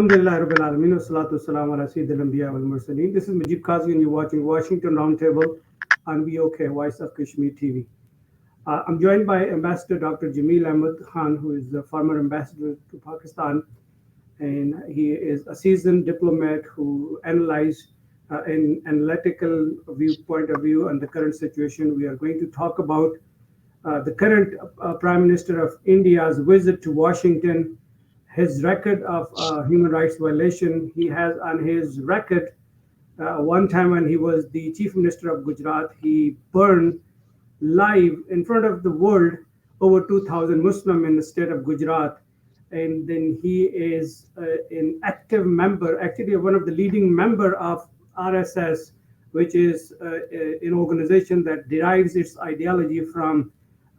Alhamdulillah Rabbil Alameen wa salatu wassalam ala Sayyidil Anbiya wal Mursaleen. This is Mujeeb Kazi and you're watching Washington Roundtable on VOK, Voice of Kashmir TV. I'm joined by Ambassador Dr. Jamil Ahmed Khan, who is the former ambassador to Pakistan, and he is a seasoned diplomat who analyzed an analytical viewpoint of view on the current situation. We are going to talk about the current Prime Minister of India's visit to Washington, his record of human rights violation. He has on his record one time when he was the Chief Minister of Gujarat, he burned live in front of the world over 2,000 Muslim in the state of Gujarat. And then he is an active member, actually one of the leading member of RSS, which is an organization that derives its ideology from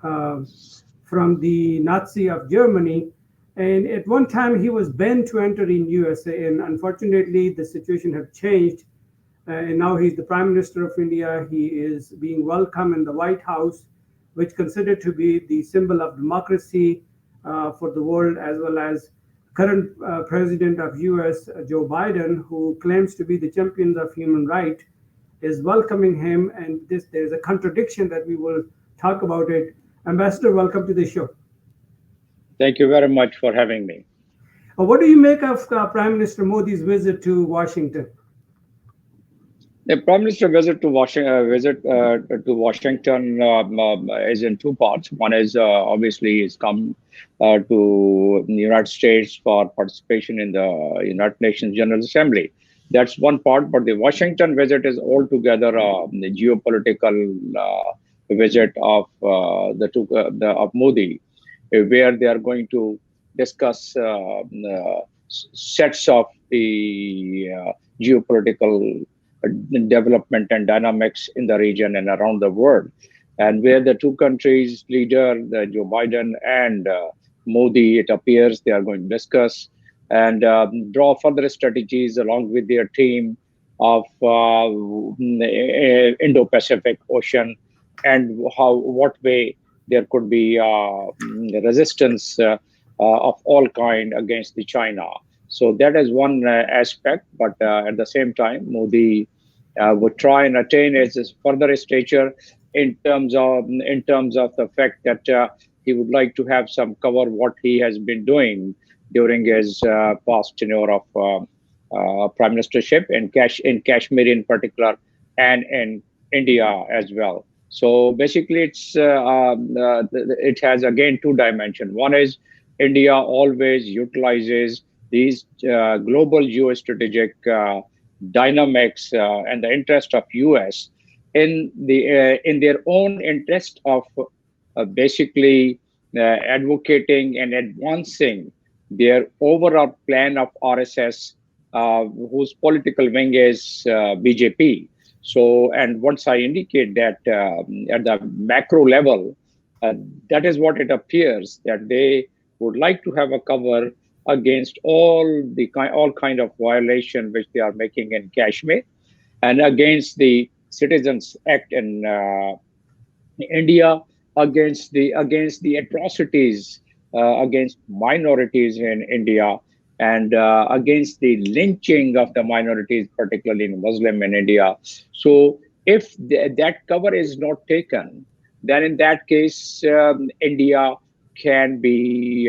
the Nazi of Germany. And at one time he was banned to enter in USA, and unfortunately the situation have changed. And now he's the Prime Minister of India. He is being welcomed in the White House, which considered to be the symbol of democracy for the world, as well as current President of US, Joe Biden, who claims to be the champion of human rights, is welcoming him. And there's a contradiction that we will talk about it. Ambassador, welcome to the show. Thank you very much for having me. What do you make of Prime Minister Modi's visit to Washington? The Prime Minister visit to Washington is in two parts. One is obviously he's come to the United States for participation in the United Nations General Assembly. That's one part, but the Washington visit is altogether the geopolitical visit of of Modi, where they are going to discuss sets of the geopolitical development and dynamics in the region and around the world, and where the two countries' leader, Joe Biden and Modi, it appears they are going to discuss and draw further strategies along with their team of Indo-Pacific Ocean, and what way there could be resistance of all kind against the China. So that is one aspect, but at the same time, Modi would try and attain his further stature in terms of the fact that he would like to have some cover what he has been doing during his past tenure of prime ministership in Kashmir in particular, and in India as well. So basically, it has again two dimensions. One is India always utilizes these global geostrategic dynamics and the interest of US in their own interest of basically advocating and advancing their overall plan of RSS, whose political wing is BJP. So, and once I indicate that at the macro level, that is what it appears, that they would like to have a cover against all kind of violation which they are making in Kashmir, and against the Citizens Act in India, against the atrocities against minorities in India, and against the lynching of the minorities, particularly in Muslim in India. So if that cover is not taken, then in that case, India can be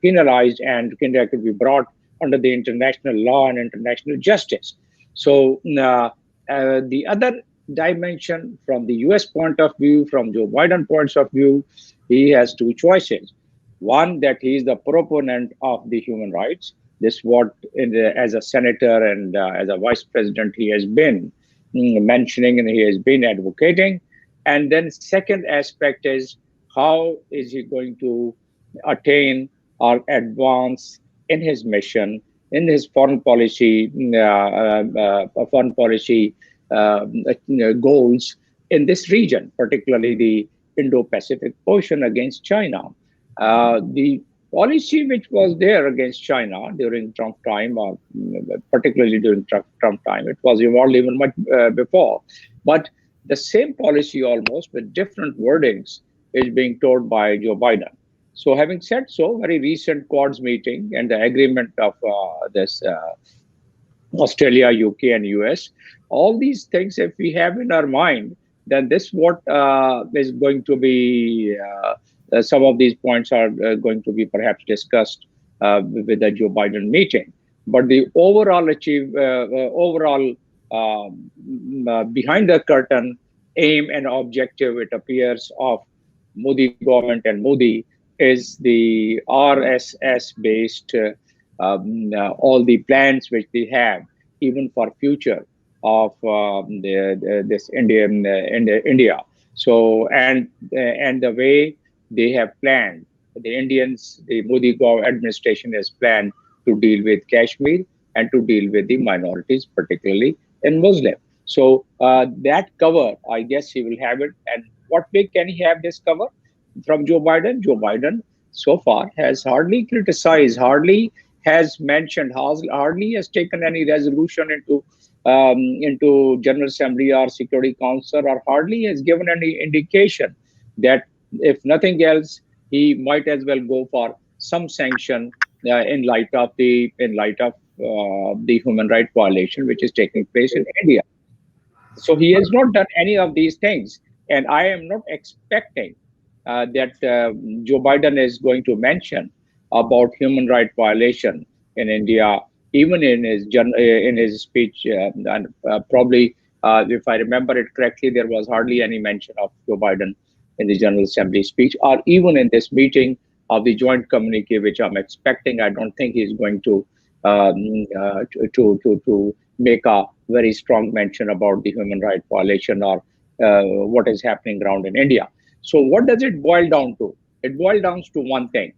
penalized and can be brought under the international law and international justice. So the other dimension from the US point of view, from Joe Biden points of view, he has two choices. One, that he is the proponent of the human rights. This what as a senator and as a vice president he has been mentioning and he has been advocating. And then second aspect is, how is he going to attain or advance in his mission, in his foreign policy goals in this region, particularly the Indo-Pacific Ocean against China. The policy which was there against China during Trump time, or particularly during Trump time, it was evolved even much before. But the same policy, almost with different wordings, is being told by Joe Biden. So having said so, very recent Quads meeting and the agreement of this Australia, UK, and US. All these things, if we have in our mind, then this what is going to be. Some of these points are going to be perhaps discussed with the Joe Biden meeting. But the overall behind the curtain aim and objective, it appears, of Modi government and Modi is the RSS based all the plans which they have, even for future of this India. So and the way they have planned, the Modi administration has planned to deal with Kashmir and to deal with the minorities, particularly in Muslim. So that cover, I guess he will have it. And what way can he have this cover from Joe Biden? Joe Biden so far has hardly criticized, hardly has mentioned, hardly has taken any resolution into General Assembly or Security Council, or hardly has given any indication that if nothing else, he might as well go for some sanction in light of the human rights violation which is taking place in India. So he has not done any of these things, and I am not expecting that Joe Biden is going to mention about human rights violation in India, even in his speech. And probably, if I remember it correctly, there was hardly any mention of Joe Biden in the General Assembly speech, or even in this meeting of the joint communique, which I'm expecting. I don't think he's going to make a very strong mention about the human rights violation or what is happening around in India. So what does it boil down to? It boils down to one thing,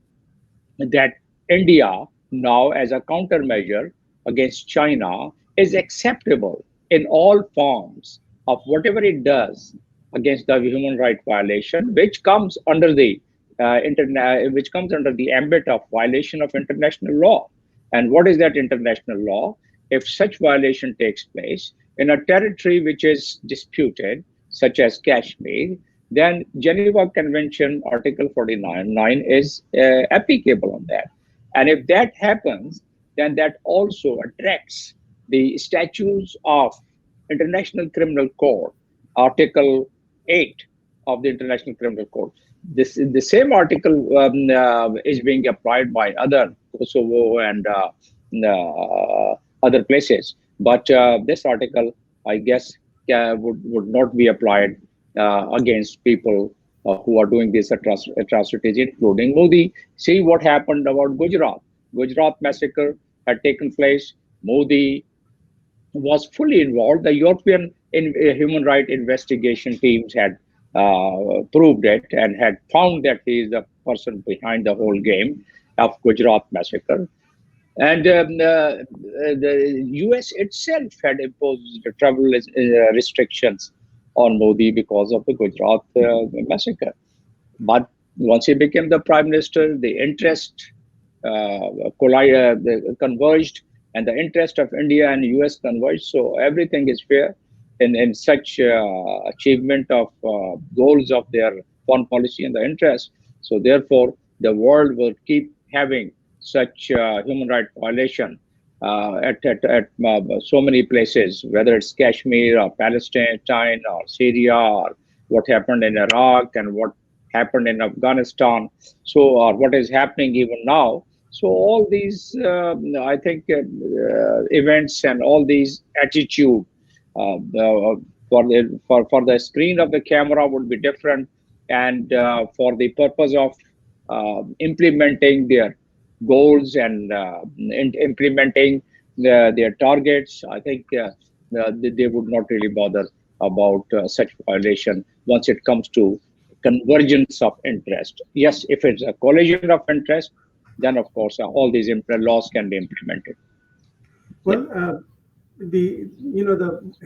that India now, as a countermeasure against China, is acceptable in all forms of whatever it does against the human rights violation, which comes under the ambit of violation of international law. And what is that international law? If such violation takes place in a territory which is disputed, such as Kashmir, then Geneva Convention Article 49 is applicable on that. And if that happens, then that also attracts the statutes of International Criminal Court, Article 8 of the International Criminal Court. The same article is being applied by other Kosovo and other places, but this article, I guess, would not be applied against people who are doing these atrocities, including Modi. See what happened about Gujarat. Gujarat massacre had taken place. Modi was fully involved. The European human rights investigation teams had proved it and had found that he is the person behind the whole game of Gujarat massacre. And the US itself had imposed travel restrictions on Modi because of the Gujarat massacre. But once he became the prime minister, the interest converged, and the interest of India and US converged. So everything is fair in such achievement of goals of their foreign policy and the interest. So therefore, the world will keep having such human rights violation at so many places, whether it's Kashmir or Palestine or Syria or what happened in Iraq and what happened in Afghanistan, so or what is happening even now. So all these, I think, events and all these attitude for the screen of the camera would be different, and for the purpose of implementing their goals and implementing their targets, I think they would not really bother about such violation once it comes to convergence of interest. Yes, if it's a collision of interest, then of course all these laws can be implemented. Well, the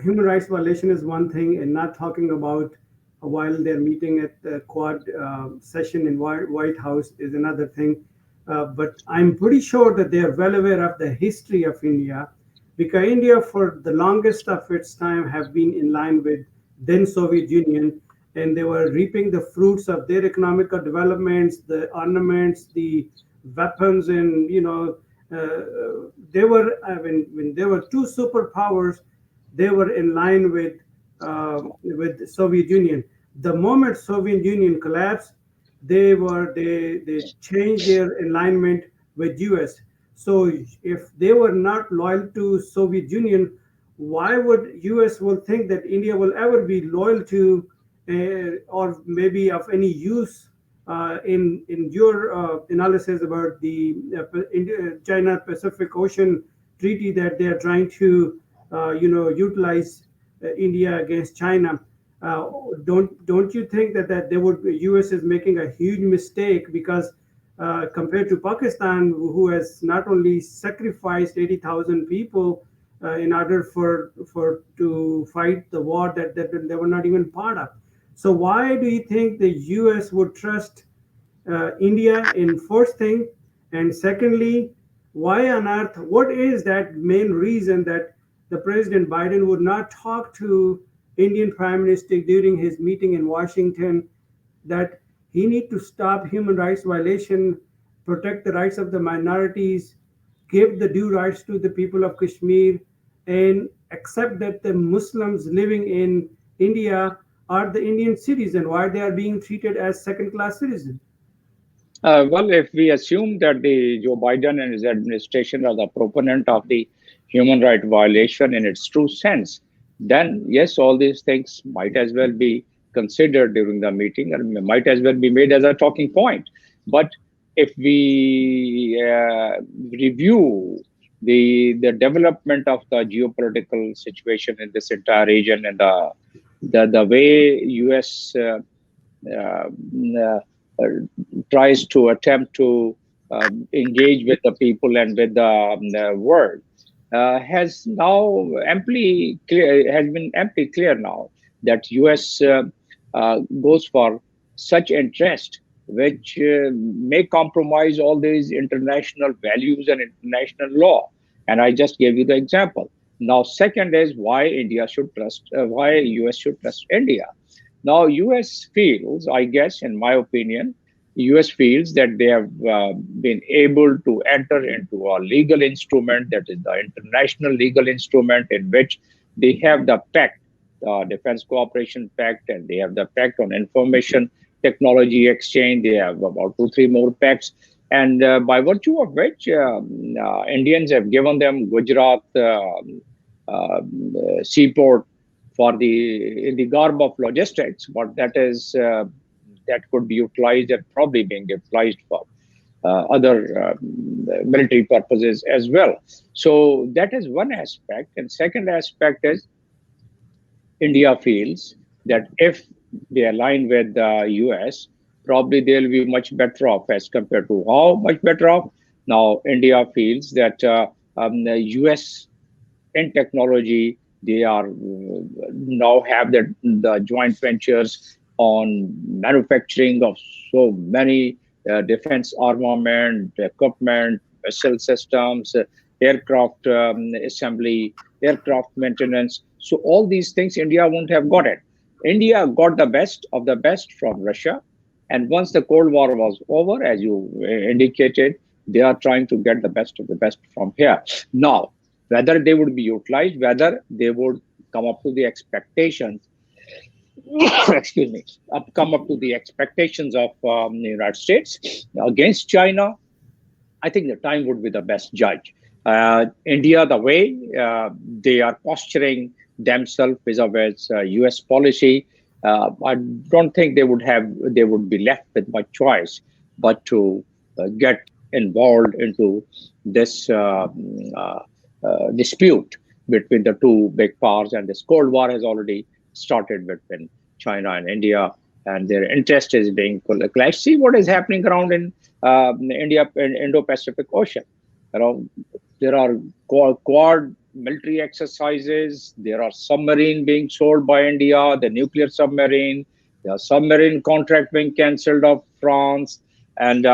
human rights violation is one thing, and not talking about while they're meeting at the Quad session in White House is another thing. But I'm pretty sure that they are well aware of the history of India, because India, for the longest of its time, have been in line with then Soviet Union, and they were reaping the fruits of their economical developments, the armaments, the weapons, and they were when there were two superpowers, they were in line with the Soviet Union. The moment Soviet Union collapsed, they changed their alignment with US. So if they were not loyal to Soviet Union, why would US will think that India will ever be loyal to or maybe of any use in your analysis about the China Pacific Ocean treaty that they are trying to utilize India against China. Uh, don't you think that they would U.S. is making a huge mistake because compared to Pakistan, who has not only sacrificed 80,000 people in order for to fight the war that they were not even part of. So why do you think the U.S. would trust India in first thing, and secondly, why on earth? What is that main reason that the President Biden would not talk to Indian Prime Minister during his meeting in Washington that he need to stop human rights violation, protect the rights of the minorities, give the due rights to the people of Kashmir, and accept that the Muslims living in India are the Indian citizen, why they are being treated as second class citizens. Well, if we assume that the Joe Biden and his administration are the proponent of the human right violation in its true sense, then yes, all these things might as well be considered during the meeting and might as well be made as a talking point. But if we review the development of the geopolitical situation in this entire region and the way U.S. Uh, uh, tries to attempt to engage with the people and with the world has now amply clear has been amply clear now that U.S. Goes for such interest which may compromise all these international values and international law. And I just gave you the example. Now, second is why U.S. should trust India. Now, US feels, I guess, in my opinion, US feels that they have been able to enter into a legal instrument that is the international legal instrument in which they have the pact, Defense Cooperation Pact, and they have the pact on information technology exchange. They have about two, three more pacts. And by virtue of which Indians have given them Gujarat seaport for the in the garb of logistics, but that could be utilized and probably being utilized for other military purposes as well. So that is one aspect, and second aspect is India feels that if they align with the US, probably they'll be much better off as compared to how much better off. Now, India feels that the US in technology, they are now have the joint ventures on manufacturing of so many defense armament, equipment, missile systems, aircraft assembly, aircraft maintenance. So all these things India won't have got it. India got the best of the best from Russia. And once the Cold War was over, as you indicated, they are trying to get the best of the best from here. Now, whether they would be utilized, whether they would come up to the expectations, excuse me, come up to the expectations of the United States against China, I think the time would be the best judge. India, the way they are posturing themselves vis-a-vis U.S. policy, I don't think they would be left with much choice but to get involved into this dispute between the two big powers. And this Cold War has already started between China and India, and their interest is being collapsed. See what is happening around in India, in Indo-Pacific Ocean. You know, there are quad military exercises. There are submarine being sold by India, the nuclear submarine. There are submarine contract being cancelled of France, and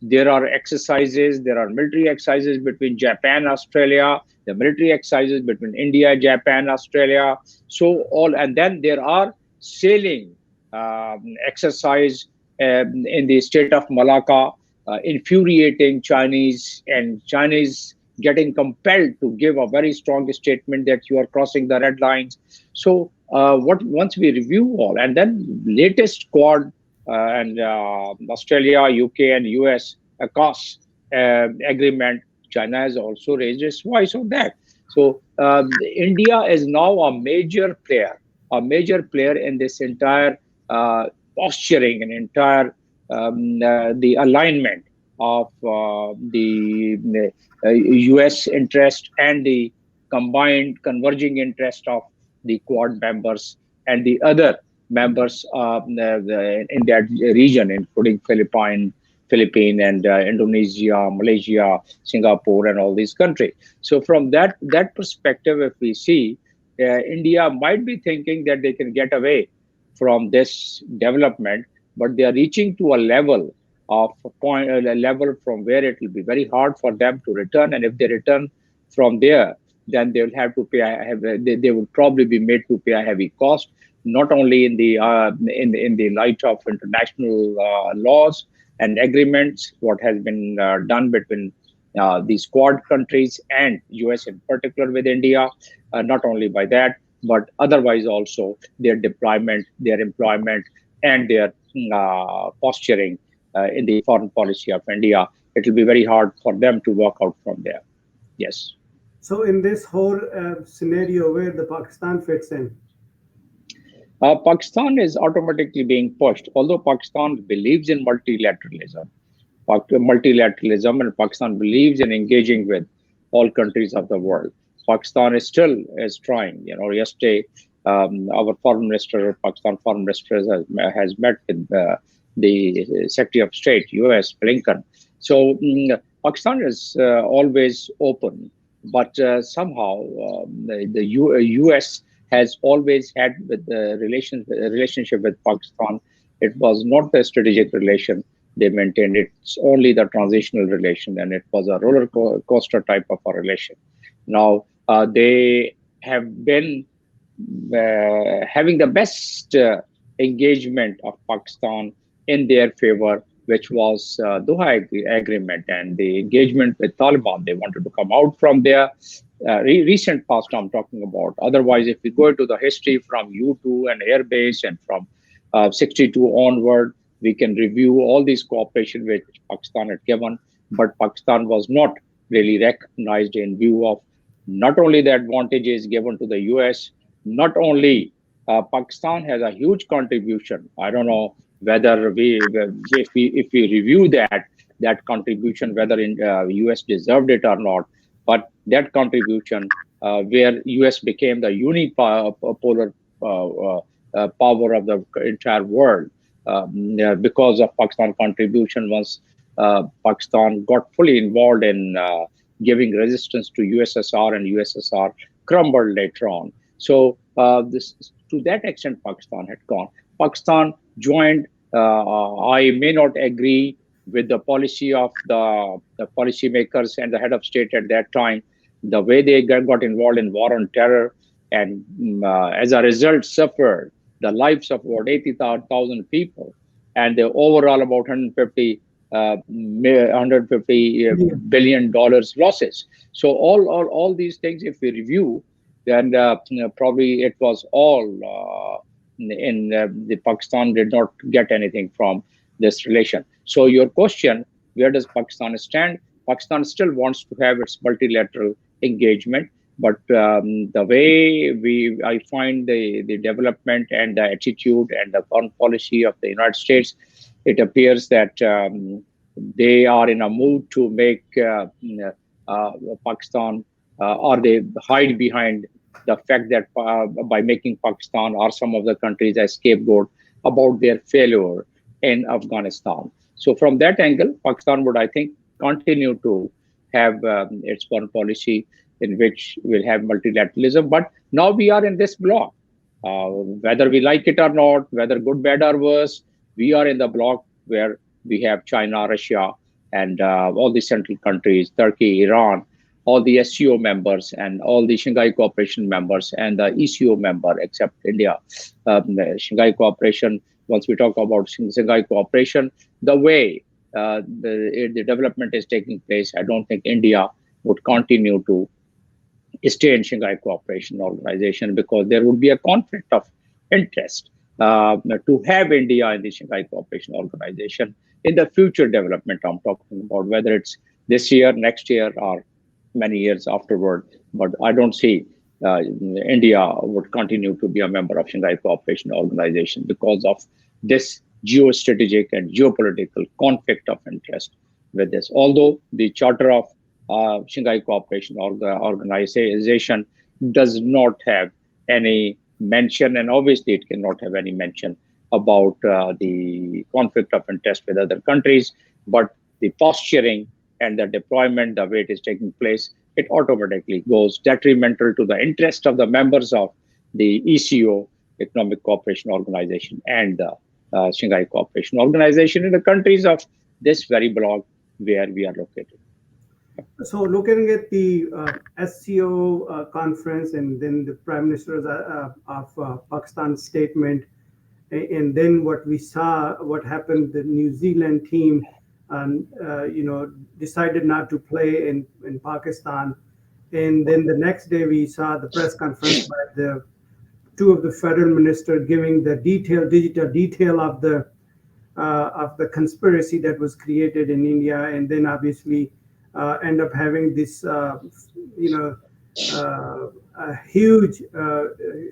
there are exercises. There are military exercises between Japan, Australia. The military exercises between India, Japan, Australia. So all, and then there are sailing exercise in the state of Malacca, infuriating Chinese, and Chinese getting compelled to give a very strong statement that you are crossing the red lines. So what once we review all, and then latest Quad and Australia, UK, and US ACOS agreement, China has also raised its voice on that. So India is now a major player in this entire posturing and entire the alignment of the US interest and the combined converging interest of the Quad members and the other members in that region, including Philippines and Indonesia, Malaysia, Singapore, and all these countries. So from that perspective, if we see, India might be thinking that they can get away from this development, but they are reaching to a level of a level from where it will be very hard for them to return. And if they return from there, then they will have to pay. They will probably be made to pay a heavy cost, not only in the in the light of international laws and agreements, what has been done between these Quad countries and US in particular with India. Not only by that, but otherwise also their deployment, their employment, and their posturing in the foreign policy of India. It will be very hard for them to work out from there. Yes. So in this whole scenario where the Pakistan fits in? Pakistan is automatically being pushed, although Pakistan believes in multilateralism. Multilateralism, and Pakistan believes in engaging with all countries of the world. Pakistan is still trying. You know, yesterday our foreign minister, Pakistan foreign minister, has met with the Secretary of State, U.S. Blinken. So Pakistan is always open, but somehow the U.S. has always had with the relationship with Pakistan. It was not a strategic relation they maintained. It's only the transitional relation, and it was a roller coaster type of a relation. Now they have been having the best engagement of Pakistan in their favor, which was Doha Agreement and the engagement with Taliban. They wanted to come out from their recent past I'm talking about. Otherwise, if we go into the history from U2 and airbase and from 62 onward, we can review all these cooperation which Pakistan had given, but Pakistan was not really recognized in view of not only the advantages given to the US, not only Pakistan has a huge contribution. I don't know whether if we review that contribution, whether US deserved it or not, but that contribution where US became the unipolar power of the entire world because of Pakistan contribution. Once Pakistan got fully involved in giving resistance to USSR, and USSR crumbled later on. So to that extent, Pakistan had gone. Pakistan joined. I may not agree with the policy of the policymakers and the head of state at that time, the way they got involved in war on terror, and as a result suffered the lives of about 80,000 people, and the overall about 150 billion dollars losses. So all these things, if we review, then probably it was all in the Pakistan did not get anything from this relation. So your question, where does Pakistan stand? Pakistan still wants to have its multilateral engagement, but the way I find the development and the attitude and the foreign policy of the United States, it appears that they are in a mood to make Pakistan, or they hide behind the fact that by making Pakistan or some of the countries a scapegoat about their failure in Afghanistan. So from that angle, Pakistan would, I think, continue to have its foreign policy in which we'll have multilateralism. But now we are in this bloc. Whether we like it or not, whether good, bad, or worse, we are in the bloc where we have China, Russia, and all the central countries, Turkey, Iran, all the SCO members, and all the Shanghai Cooperation members, and the ECO member, except India. The Shanghai Cooperation once we talk about Shanghai cooperation, the way the development is taking place, I don't think India would continue to stay in Shanghai Cooperation Organization because there would be a conflict of interest to have India in the Shanghai Cooperation Organization in the future development. I'm talking about whether it's this year, next year, or many years afterward. But I don't see India would continue to be a member of Shanghai Cooperation Organization because of this geostrategic and geopolitical conflict of interest with this. Although the Charter of Shanghai Cooperation Organization does not have any mention, and obviously it cannot have any mention about the conflict of interest with other countries, but the posturing and the deployment, the way it is taking place, it automatically goes detrimental to the interest of the members of the ECO, Economic Cooperation Organization, and the Shanghai Cooperation Organization in the countries of this very bloc where we are located. So looking at the SCO conference and then the Prime Minister's of Pakistan's statement, and then what we saw, what happened, the New Zealand team, decided not to play in Pakistan. And then the next day we saw the press conference by the two of the federal ministers giving the digital detail of the conspiracy that was created in India, and then obviously end up having this, a huge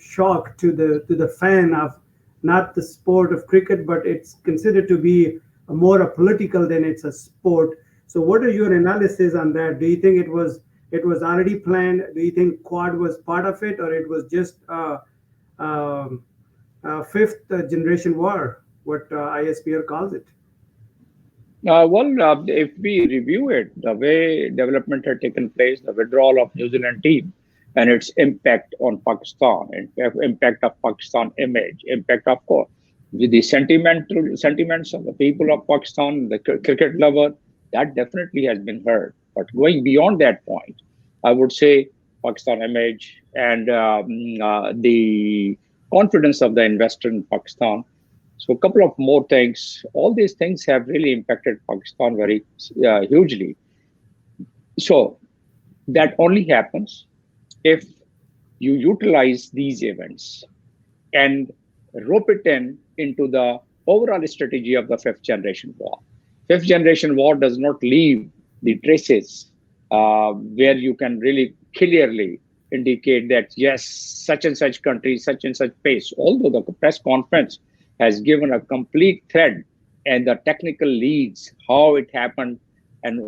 shock to the fan of not the sport of cricket, but it's considered to be more a political than it's a sport. So, what are your analysis on that? Do you think it was already planned? Do you think Quad was part of it, or it was just fifth generation war, what ISPR calls it? If we review it, the way development had taken place, the withdrawal of New Zealand team and its impact on Pakistan, impact of Pakistan image, impact, of course, with the sentiments of the people of Pakistan, the cricket lover, that definitely has been heard. But going beyond that point, I would say Pakistan image and the confidence of the investor in Pakistan. So a couple of more things. All these things have really impacted Pakistan very hugely. So that only happens if you utilize these events and rope it into the overall strategy of the fifth generation war. Fifth generation war does not leave the traces where you can really clearly indicate that, yes, such and such country, such and such pace, although the press conference has given a complete thread and the technical leads, how it happened and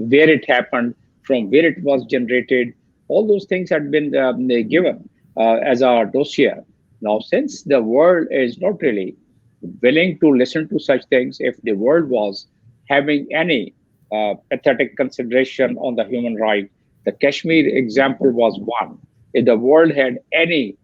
where it happened, from where it was generated, all those things had been given as a dossier. Now, since the world is not really willing to listen to such things, if the world was having any pathetic consideration on the human right, the Kashmir example was one. If the world had any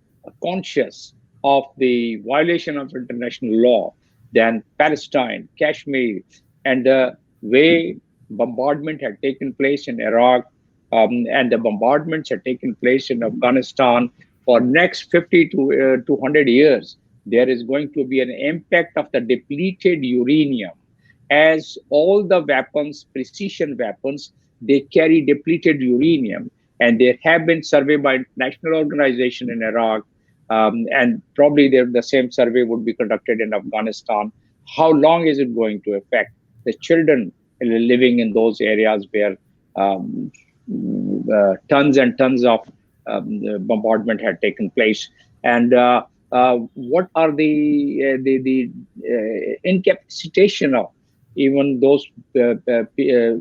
conscious of the violation of international law, then Palestine, Kashmir, and the way bombardment had taken place in Iraq, and the bombardments had taken place in Afghanistan for next 50 to 200 years, there is going to be an impact of the depleted uranium. As all the weapons, precision weapons, they carry depleted uranium, and there have been survey by international organization in Iraq, and probably the same survey would be conducted in Afghanistan. How long is it going to affect the children living in those areas where tons and tons of bombardment had taken place? And what are the incapacitation of even those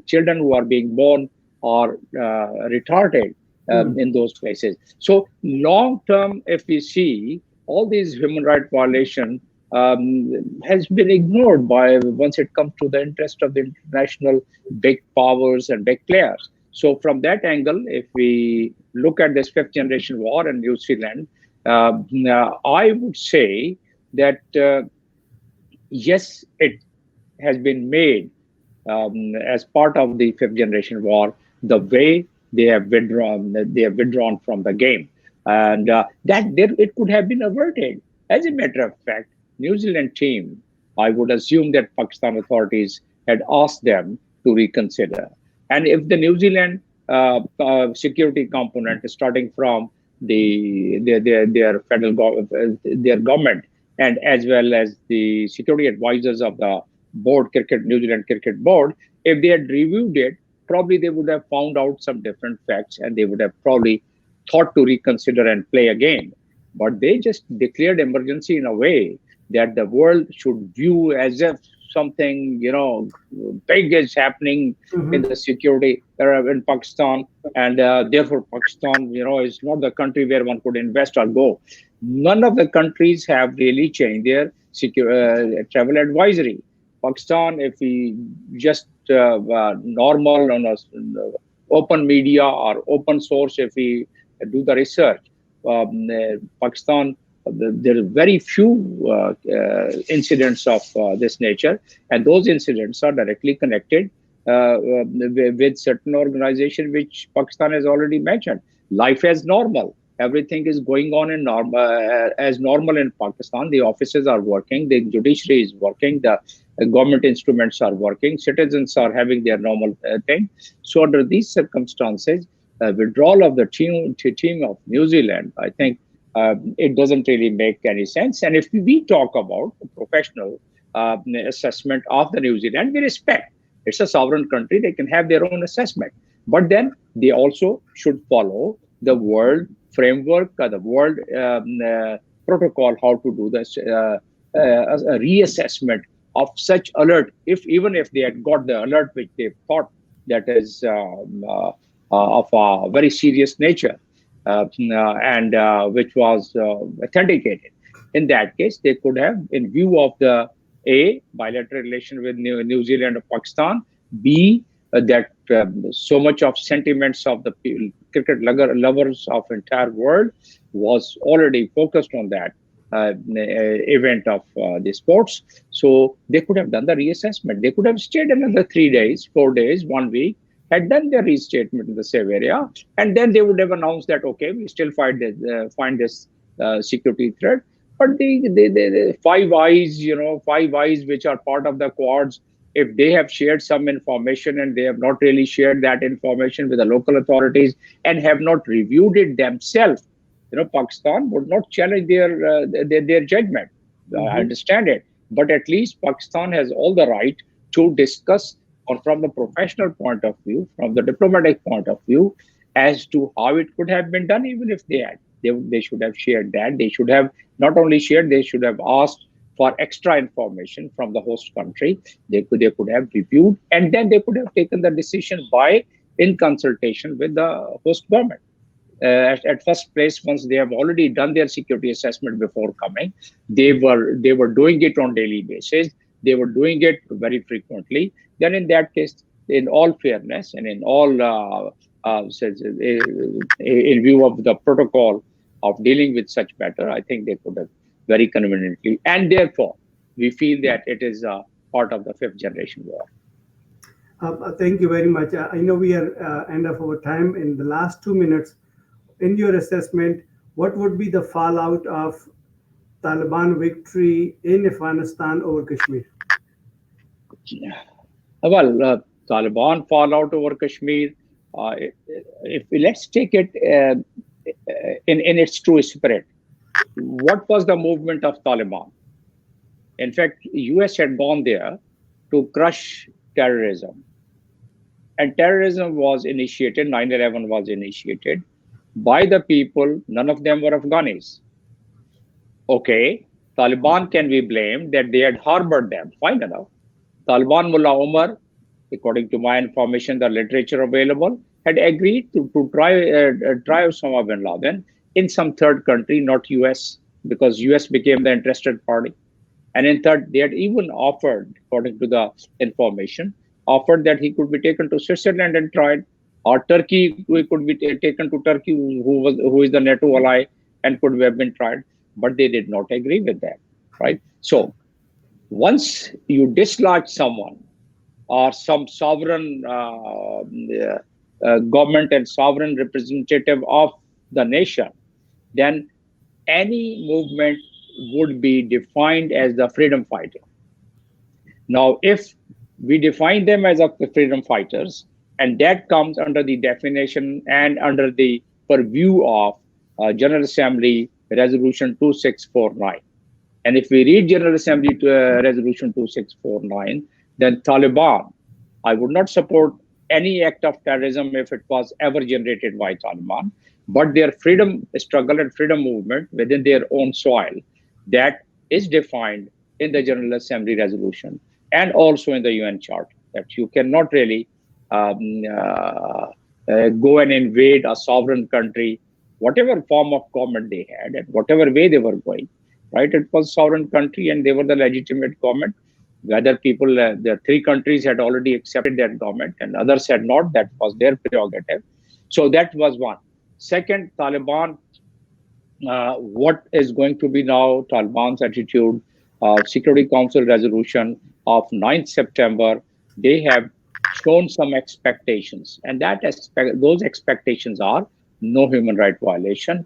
children who are being born or retarded in those places? So long term, if we see, all these human rights violations has been ignored by once it comes to the interest of the international big powers and big players. So from that angle, if we look at this fifth generation war in New Zealand, I would say that yes, it has been made as part of the fifth generation war, the way they have withdrawn from the game, and that it could have been averted. As a matter of fact, New Zealand team, I would assume that Pakistan authorities had asked them to reconsider. And if the New Zealand security component, starting from their their government, and as well as the security advisors of the New Zealand Cricket Board, if they had reviewed it, probably they would have found out some different facts, and they would have probably thought to reconsider and play again. But they just declared emergency in a way that the world should view as if something, big is happening in Mm-hmm. the security in Pakistan, and therefore Pakistan, is not the country where one could invest or go. None of the countries have really changed their travel advisory. Pakistan, if we just normal on a open media or open source, if we do the research, Pakistan, there are very few incidents of this nature, and those incidents are directly connected with certain organization which Pakistan has already mentioned. Life as normal. Everything is going on in as normal in Pakistan. The offices are working, the judiciary is working, the government instruments are working, citizens are having their normal thing. So under these circumstances, withdrawal of the team of New Zealand, I think it doesn't really make any sense. And if we talk about the professional assessment of the New Zealand, we respect. It's a sovereign country; they can have their own assessment. But then they also should follow the world framework, the world protocol, how to do this a reassessment of such alert. If even if they had got the alert which they thought that is of a very serious nature, and which was authenticated. In that case, they could have, in view of the A, bilateral relation with New Zealand and Pakistan, B, that so much of sentiments of the cricket lovers of entire world was already focused on that event of the sports. So they could have done the reassessment. They could have stayed another 3 days, 4 days, 1 week, had done their restatement in the same area, and then they would have announced that, okay, we still find this security threat. But the Five Eyes, Five Eyes, which are part of the Quads, if they have shared some information and they have not really shared that information with the local authorities and have not reviewed it themselves, Pakistan would not challenge their judgment. I Mm-hmm. understand it, but at least Pakistan has all the right to discuss, or from the professional point of view, from the diplomatic point of view, as to how it could have been done. Even if they had, they should have shared that. They should have not only shared, they should have asked for extra information from the host country. They could have reviewed, and then they could have taken the decision by in consultation with the host government. At first place, once they have already done their security assessment before coming, they were doing it on daily basis. They were doing it very frequently. Then, in that case, in all fairness and in all in view of the protocol of dealing with such matter, I think they could have very conveniently, and therefore we feel that it is a part of the fifth generation war. Thank you very much. I know we are end of our time. In the last 2 minutes, in your assessment, what would be the fallout of Taliban victory in Afghanistan over Kashmir? Well, Taliban fallout over Kashmir. If let's take it in its true spirit, what was the movement of Taliban? In fact, US had gone there to crush terrorism, and terrorism was initiated. 9/11 was initiated by the people. None of them were Afghanis. Okay, Taliban can be blamed that they had harbored them. Fine enough. Taliban Mullah Omar, according to my information, the literature available, had agreed to try Osama bin Laden in some third country, not US, because US became the interested party. And in third, they had even offered, according to the information, offered that he could be taken to Switzerland and tried, or Turkey, he could be taken to Turkey, who is the NATO ally, and could have been tried. But they did not agree with that, right? So once you dislodge someone or some sovereign government and sovereign representative of the nation, then any movement would be defined as the freedom fighter. Now, if we define them as the freedom fighters, and that comes under the definition and under the purview of General Assembly Resolution 2649. And if we read General Assembly Resolution 2649, then Taliban, I would not support any act of terrorism if it was ever generated by Taliban, but their freedom struggle and freedom movement within their own soil, that is defined in the General Assembly resolution and also in the UN Charter, that you cannot really go and invade a sovereign country, whatever form of government they had and whatever way they were going, right? It was sovereign country and they were the legitimate government. Whether people, the three countries had already accepted that government and others had not, that was their prerogative. So that was one. Second, Taliban, what is going to be now Taliban's attitude? Security Council resolution of 9th September, they have shown some expectations, and those expectations are no human right violation,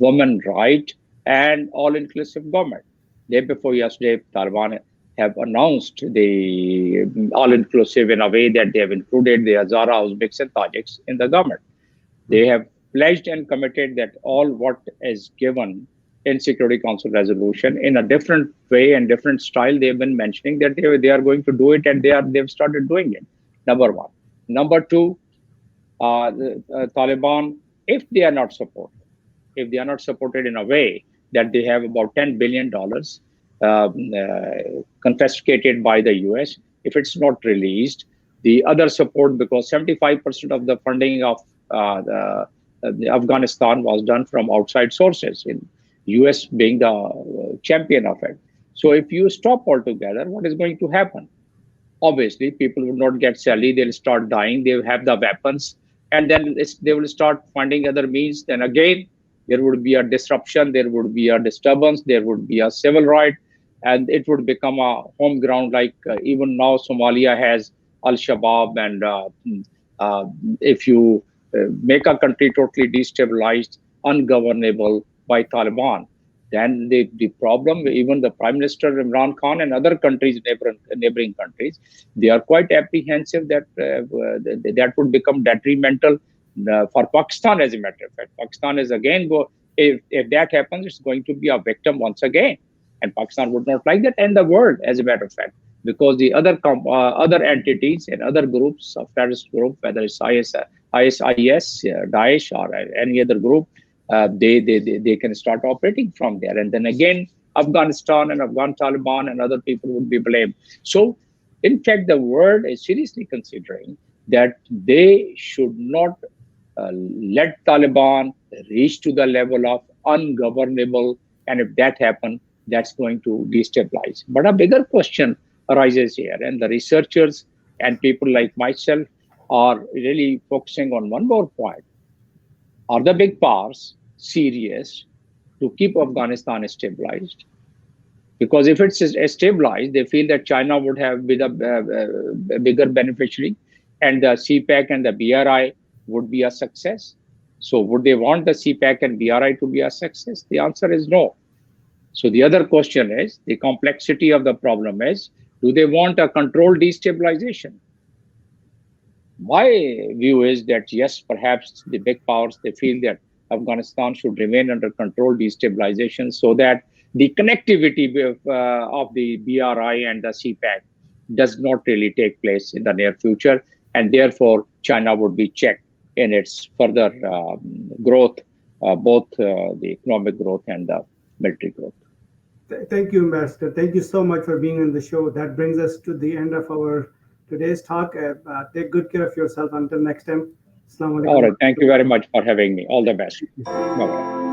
women right, and all-inclusive government. Day before yesterday, Taliban have announced the all-inclusive in a way that they have included the Hazara, Uzbeks, and Tajiks in the government. They have pledged and committed that all what is given in Security Council resolution in a different way and different style, they've been mentioning that they are going to do it, and they've started doing it. Number one. Number two, the Taliban, if they are not supported in a way that they have about $10 billion confiscated by the US, if it's not released, the other support, because 75% of the funding of the Afghanistan was done from outside sources, in US being the champion of it. So if you stop altogether, what is going to happen? Obviously, people will not get salary, they'll start dying, they'll have the weapons, and then they will start finding other means. Then again, there would be a disruption, there would be a disturbance, there would be a civil right, and it would become a home ground like even now Somalia has Al-Shabaab, and if you make a country totally destabilized, ungovernable by Taliban, then the problem, even the Prime Minister Imran Khan and other countries, neighboring countries, they are quite apprehensive that that would become detrimental for Pakistan. As a matter of fact, Pakistan is again if that happens, it's going to be a victim once again, and Pakistan would not like that, and the world, as a matter of fact, because the other entities and other groups of terrorist group, whether it's ISIS, Daesh, or any other group, they can start operating from there, and then again Afghanistan and Afghan Taliban and other people would be blamed. So in fact, the world is seriously considering that they should not let Taliban reach to the level of ungovernable, and if that happens, that's going to destabilize. But a bigger question arises here, and the researchers and people like myself are really focusing on one more point. Are the big powers serious to keep Afghanistan stabilized? Because if it's stabilized, they feel that China would have been a bigger beneficiary, and the CPAC and the BRI would be a success. So would they want the CPAC and BRI to be a success? The answer is no. So the other question is, the complexity of the problem is, do they want a controlled destabilization? My view is that yes, perhaps the big powers, they feel that Afghanistan should remain under controlled destabilization so that the connectivity of the BRI and the CPAC does not really take place in the near future, and therefore China would be checked in its further growth, both the economic growth and the military growth. Thank you, Ambassador. Thank you so much for being on the show. That brings us to the end of our today's talk. Take good care of yourself until next time. Assalamu alaikum. All right. Thank you very much for having me. All the best. Bye-bye.